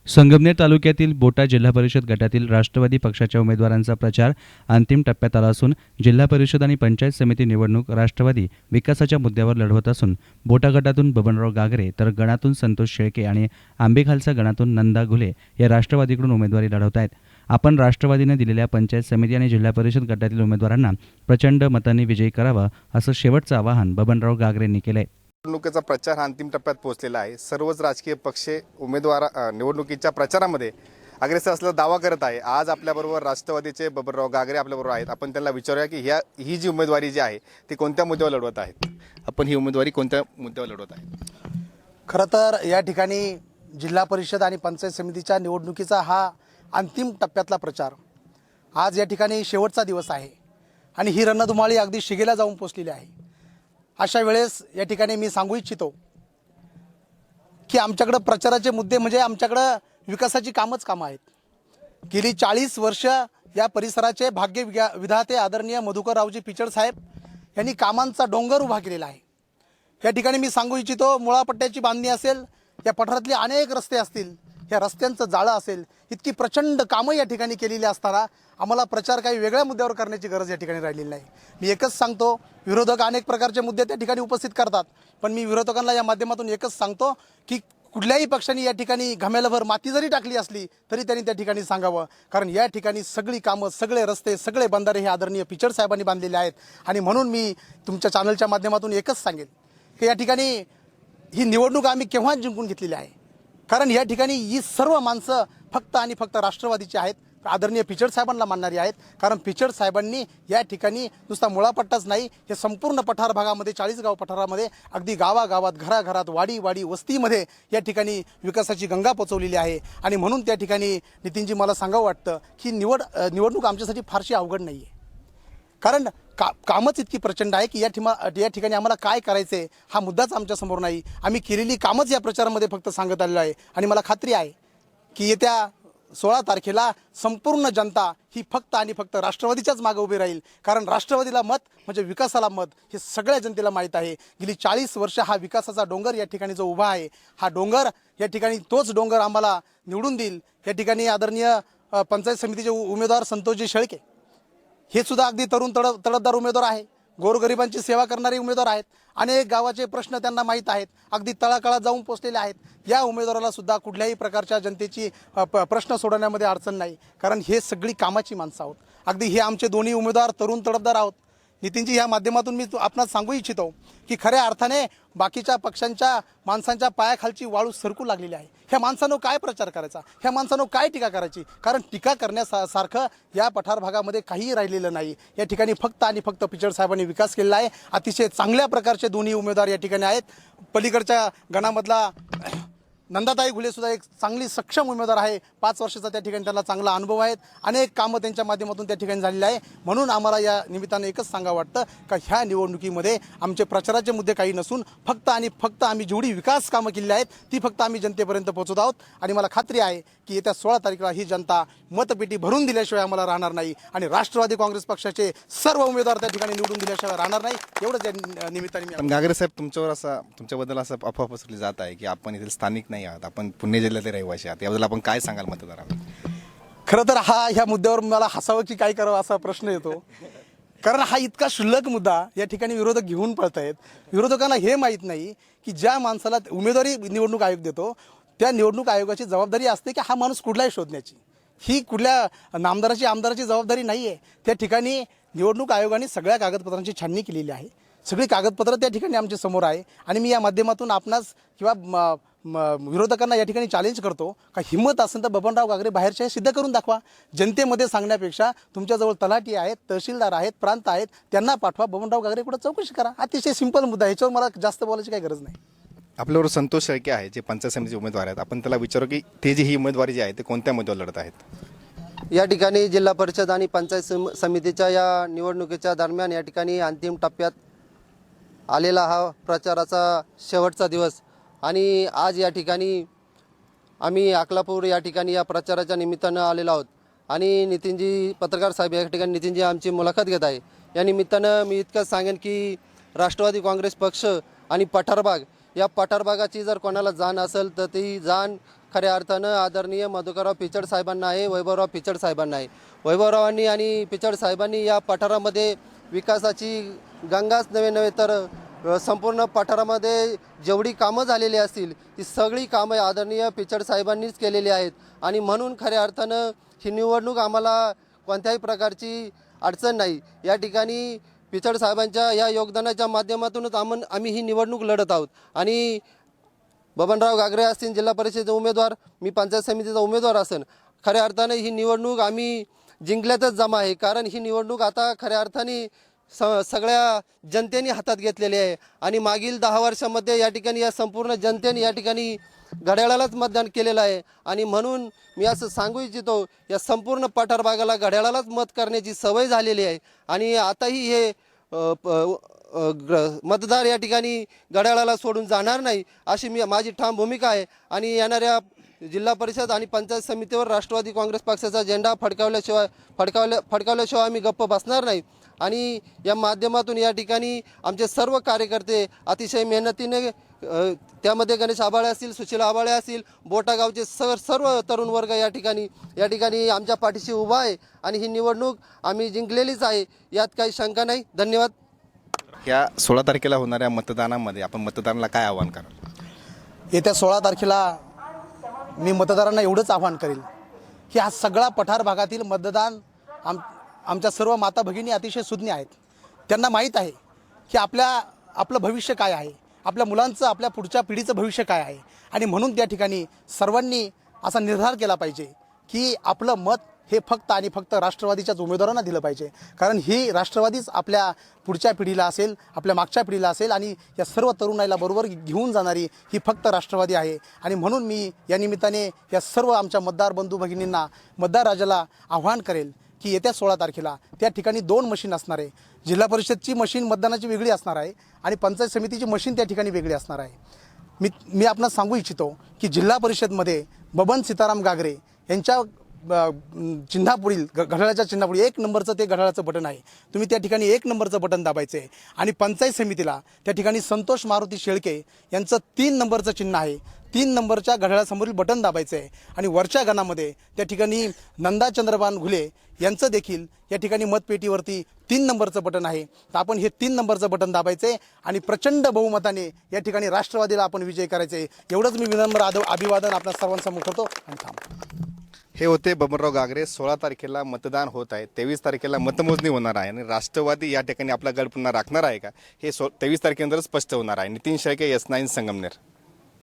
संगमनेर तालुक्यातील बोटा जिल्हा परिषद गटातील राष्ट्रवादी पक्षाच्या उमेदवारांचा प्रचार अंतिम टप्प्यात आला असून जिल्हा परिषद आणि पंचायत समिती निवडणूक राष्ट्रवादी विकासाच्या मुद्द्यावर लढवत असून बोटा गटातून बबनराव गागरे तर गणातून संतोष शेळके आणि आंबेखालचा गणातून नंदा घुले या राष्ट्रवादीकडून उमेदवारी लढवत आहेत. आपण राष्ट्रवादीने दिलेल्या पंचायत समिती आणि जिल्हा परिषद गटातील उमेदवारांना प्रचंड मतांनी विजयी करावा असं शेवटचं आवाहन बबनराव गागरेंनी केलंय. निवडणुकीचा प्रचार हा अंतिम टप्प्यात पोहोचलेला आहे. सर्वच राजकीय पक्ष उमेदवार निवडणुकीच्या प्रचारामध्ये अग्रेसर असल्याचा दावा करत आहे. आज आपल्याबरोबर राष्ट्रवादीचे बबनराव गागरे आपल्याबरोबर आहेत. आपण त्यांना विचारूया की ही जी उमेदवारी जी आहे ती कोणत्या मुद्द्यावर लढवत आहेत. आपण ही उमेदवारी कोणत्या मुद्द्यावर लढवत आहे? खरं तर या ठिकाणी जिल्हा परिषद आणि पंचायत समितीच्या निवडणुकीचा हा अंतिम टप्प्यातला प्रचार आज या ठिकाणी शेवटचा दिवस आहे आणि ही रणधुमाळी अगदी शिगेला जाऊन पोचलेली आहे. अशा वेळेस या ठिकाणी मी सांगू इच्छितो की आमच्याकडं प्रचाराचे मुद्दे म्हणजे आमच्याकडं विकासाची कामं आहेत. गेली 40 वर्ष या परिसराचे भाग्य विधाते आदरणीय मधुकररावजी पिचड साहेब यांनी कामांचा डोंगर उभा केलेला आहे. या ठिकाणी मी सांगू इच्छितो, मुळापट्ट्याची बांधणी असेल, या पठारातले अनेक रस्ते असतील, या रस्त्यांचं जाळं असेल, इतकी प्रचंड कामं या ठिकाणी केलेली असताना आम्हाला प्रचार काही वेगळ्या मुद्द्यावर करण्याची गरज या ठिकाणी राहिलेली नाही. मी एकच सांगतो, विरोधक अनेक प्रकारचे मुद्दे त्या ठिकाणी उपस्थित करतात, पण मी विरोधकांना या माध्यमातून एकच सांगतो की कुठल्याही पक्षाने या ठिकाणी घमेलभर माती जरी टाकली असली तरी त्यांनी त्या ठिकाणी सांगावं, कारण या ठिकाणी सगळी कामं, सगळे रस्ते, सगळे बंधारे हे आदरणीय पिचड साहेबांनी बांधलेले आहेत. आणि म्हणून मी तुमच्या चॅनलच्या माध्यमातून एकच सांगेन की या ठिकाणी ही निवडणूक आम्ही केव्हाच जिंकून घेतलेली आहे, कारण या ठिकाणी ही सर्व माणसं फक्त आणि फक्त राष्ट्रवादीची आहेत, आदरणीय पिचड साहेबांना मानणारी आहेत. कारण पिचड साहेबांनी या ठिकाणी नुसता मुळापट्टाच नाही, हे संपूर्ण पठार भागामध्ये 40 गाव पठारामध्ये अगदी गावागावात, घराघरात, वाडी वस्तीमध्ये या ठिकाणी विकासाची गंगा पोचवलेली आहे. आणि म्हणून त्या ठिकाणी नितीनजी मला सांगावं वाटतं की निवडणूक आमच्यासाठी फारशी अवघड नाही आहे, कारण कामच इतकी प्रचंड आहे की या ठिकाणी आम्हाला काय करायचं आहे हा मुद्दाच आमच्यासमोर नाही. आम्ही केलेली कामच या प्रचारामध्ये फक्त सांगत आलेलो आहे. आणि मला खात्री आहे की येत्या 16 तारखेला संपूर्ण जनता ही फक्त आणि फक्त राष्ट्रवादीच्याच मागे उभी राहील, कारण राष्ट्रवादीला मत म्हणजे विकासाला मत हे सगळ्या जनतेला माहीत आहे. गेली 40 वर्ष हा विकासाचा डोंगर या ठिकाणी जो उभा आहे, हा डोंगर या ठिकाणी तोच डोंगर आम्हाला निवडून देईल. या ठिकाणी आदरणीय पंचायत समितीचे उमेदवार संतोषजी शेळके हे सुद्धा अगदी तडफदार उमेदवार आहे, गोरगरिबांची सेवा करणारे उमेदवार आहेत. अनेक गावाचे प्रश्न त्यांना माहीत आहेत, अगदी तळागाळात जाऊन पोचलेले आहेत. या उमेदवाराला सुद्धा कुठल्याही प्रकारच्या जनतेची प्रश्न सोडवण्यामध्ये अडचण नाही, कारण हे सगळी कामाची माणसं आहोत. अगदी हे आमचे दोन्ही उमेदवार तरुण तडफदार आहोत. नितीनजी, या माध्यमातून मी आपणास सांगू इच्छितो की खऱ्या अर्थाने बाकीच्या पक्षांच्या माणसांच्या पायाखालची वाळू सरकू लागलेली आहे. ह्या माणसानं काय प्रचार करायचा, ह्या माणसानं काय टीका करायची, कारण टीका करण्यासारखं या पठार भागामध्ये काहीही राहिलेलं नाही. या ठिकाणी फक्त आणि फक्त पिचड साहेबांनी विकास केलेला आहे. अतिशय चांगल्या प्रकारचे दोन्ही उमेदवार या ठिकाणी आहेत. पलीकडच्या गणामधला नंदाताई घुले सुद्धा एक चांगली सक्षम उमेदवार आहे. 5 वर्षाचा त्या ठिकाणी त्यांना चांगला अनुभव आहेत. अनेक कामं त्यांच्या माध्यमातून त्या ठिकाणी झालेली आहे. म्हणून आम्हाला या निमित्तानं एकच सांगावं वाटतं का ह्या निवडणुकीमध्ये आमचे प्रचाराचे मुद्दे काही नसून फक्त आणि फक्त आम्ही जेवढी विकास कामं केलेली आहेत ती फक्त आम्ही जनतेपर्यंत पोहोचवत आहोत. आणि मला खात्री आहे की येत्या 16 तारखेला ही जनता मतपेटी भरून दिल्याशिवाय आम्हाला राहणार नाही आणि राष्ट्रवादी काँग्रेस पक्षाचे सर्व उमेदवार त्या ठिकाणी निवडून दिल्याशिवाय राहणार नाही. एवढंच या निमित्ताने मी गागरे साहेब, तुमच्याबद्दल असं अफवा पसरली जात आहे की आपण इथे स्थानिक नाही आहात, आपण पुणे जिल्ह्यातले रहिवासी आहात. याबद्दल आपण काय सांगाल मतदारांना? खरं तर ह्या मुद्द्यावर मला हसावं की काय करावं असा प्रश्न येतो, कारण हा इतका क्षुल्लक मुद्दा या ठिकाणी विरोधक घेऊन पळत आहेत. विरोधकांना हे माहीत नाही की ज्या माणसाला उमेदवारी निवडणूक आयोग देतो त्या निवडणूक आयोगाची जबाबदारी असते की हा माणूस कुठलाही शोधण्याची. ही कुठल्या नामदाराची आमदाराची जबाबदारी नाही आहे. त्या ठिकाणी निवडणूक आयोगाने सगळ्या कागदपत्रांची छाननी केलेली आहे. सगळी कागदपत्रं त्या ठिकाणी आमच्या समोर आहे. आणि मी या माध्यमातून आपणास किंवा विरोधकांना या ठिकाणी चॅलेंज करतो का हिंमत असेल तर बबनराव गागरे बाहेरचे सिद्ध करून दाखवा. जनतेमध्ये सांगण्यापेक्षा तुमच्याजवळ तलाठी आहेत, तहसीलदार आहेत, प्रांत आहेत, त्यांना पाठवा. बबनराव गागरे कुठं चौकशी करा. अतिशय सिंपल मुद्दा, ह्याच्यावर मला जास्त बोलायची काही गरज नाही. आपल्याबरोबर संतोष शेळके आहे, जे पंचायत समितीचे उमेदवार आहेत. आपण त्याला विचारू की ते जी ही उमेदवारी जी आहे ते कोणत्या मुद्द्यावर लढत आहेत? या ठिकाणी जिल्हा परिषद आणि पंचायत समितीच्या या निवडणुकीच्या दरम्यान या ठिकाणी अंतिम टप्प्यात आलेला हा प्रचाराचा शेवटचा दिवस. आणि आज या ठिकाणी आम्ही अकलापूर या ठिकाणी या प्रचाराच्या निमित्तानं आलेलो आहोत. आणि नितीनजी पत्रकार साहेब या ठिकाणी नितीनजी आमची मुलाखत घेत आहे. या निमित्तानं मी इतकंच सांगेन की राष्ट्रवादी काँग्रेस पक्ष आणि पठारभाग या पठारभागाची जर कोणाला जाण असेल तर ती जाण खऱ्या अर्थानं आदरणीय मधुकरराव पिचड साहेबांना आहे, वैभवराव पिचड साहेबांना आहे. वैभवरावांनी आणि पिचड साहेबांनी या पठारामध्ये विकासाची गंगाच नव्हे तर संपूर्ण पठारामध्ये जेवढी कामं झालेली असतील ती सगळी कामं आदरणीय पिचड साहेबांनीच केलेली आहेत. आणि म्हणून खऱ्या अर्थानं ही निवडणूक आम्हाला कोणत्याही प्रकारची अडचण नाही. या ठिकाणी पिचड साहेबांच्या या योगदानाच्या माध्यमातूनच आम्ही ही निवडणूक लढत आहोत. आणि बबनराव घागरे असतील जिल्हा परिषदेचे उमेदवार, मी पंचायत समितीचा उमेदवार असेल, खऱ्या अर्थाने ही निवडणूक आम्ही जिंकल्यातच जमा आहे. कारण ही निवडणूक आता खऱ्या अर्थाने सगळ्या जनतेने हातात घेतलेली आहे. आणि मागील 10 वर्षामध्ये या ठिकाणी या संपूर्ण जनतेने या ठिकाणी घड्याळालाच मतदान केलेलं आहे. आणि म्हणून मी असं सांगू इच्छितो, या संपूर्ण पठार भागाला घड्याळालाच मत करण्याची सवय झालेली आहे. आणि आताही हे मतदार या ठिकाणी घड्याळाला सोडून जाणार नाही अशी माझी ठाम भूमिका आहे. आणि येणाऱ्या जिल्हा परिषद आणि पंचायत समितीवर राष्ट्रवादी काँग्रेस पक्षाचा झेंडा फडकावल्याशिवाय आम्ही गप्प बसणार नाही. आणि या माध्यमातून या ठिकाणी आमचे सर्व कार्यकर्ते अतिशय मेहनतीने, त्यामध्ये गणेश आबाळे असतील, सुशील आबाळे असतील, बोटा गावचे सर्व तरुण वर्ग या ठिकाणी आमच्या पाठीशी उभा आहे. आणि ही निवडणूक आम्ही जिंकलेलीच आहे, यात काही शंका नाही. धन्यवाद. या 16 तारखेला होणाऱ्या मतदानामध्ये आपण मतदारांना काय आव्हान कराल? येत्या 16 तारखेला मी मतदारांना एवढंच आवाहन करेल की हा सगळा पठार भागातील मतदान आमच्या सर्व माता भगिनी अतिशय सुज्ञ आहेत. त्यांना माहीत आहे की आपलं भविष्य काय आहे, आपल्या मुलांचं, आपल्या पुढच्या पिढीचं भविष्य काय आहे. आणि म्हणून त्या ठिकाणी सर्वांनी असा निर्धार केला पाहिजे की आपलं मत हे फक्त आणि फक्त राष्ट्रवादीच्याच उमेदवारांना दिलं पाहिजे. कारण ही राष्ट्रवादीच आपल्या पुढच्या पिढीला असेल, आपल्या मागच्या पिढीला असेल आणि या सर्व तरुणाईला बरोबर घेऊन जाणारी ही फक्त राष्ट्रवादी आहे. आणि म्हणून मी या निमित्ताने या सर्व आमच्या मतदार बंधू भगिनींना, मतदार राजाला आव्हान करेल की येत्या 16 तारखेला त्या ठिकाणी 2 मशीन असणार आहे. जिल्हा परिषदची मशीन मतदानाची वेगळी असणार आहे आणि पंचायत समितीची मशीन त्या ठिकाणी वेगळी असणार आहे. मी आपणास सांगू इच्छितो की जिल्हा परिषदमध्ये बबन सीताराम घागरे यांच्या चिन्हापुढील घड्याळाच्या चिन्हापुढील 1 नंबरचं ते घड्याळाचं बटन आहे. तुम्ही त्या ठिकाणी 1 नंबरचं बटन दाबायचं आहे. आणि पंचायत समितीला त्या ठिकाणी संतोष मारुती शेळके यांचं 3 नंबरचं चिन्ह आहे. 3 नंबरच्या घड्याळासमोरील बटन दाबायचं आहे. आणि वरच्या गणामध्ये त्या ठिकाणी नंदा चंद्रभान घुले यांचं देखील या ठिकाणी मतपेटीवरती 3 नंबरचं बटन आहे. तर आपण हे 3 नंबरचं बटन दाबायचं आहे आणि प्रचंड बहुमताने या ठिकाणी राष्ट्रवादीला आपण विजय करायचे आहे. एवढंच मी विनम्र अभिवादन आपल्या सर्वांसमोर करतो आणि थांबतो. हे होते बबनराव घागरे. 16 तारखेला मतदान होत आहे, 23 तारखेला मतमोजणी होणार आहे आणि राष्ट्रवादी या ठिकाणी आपला गड पुन्हा राखणार आहे का हे 23 तारखेनंतर स्पष्ट होणार आहे. नितीन शेळके, S9 संगमनेर.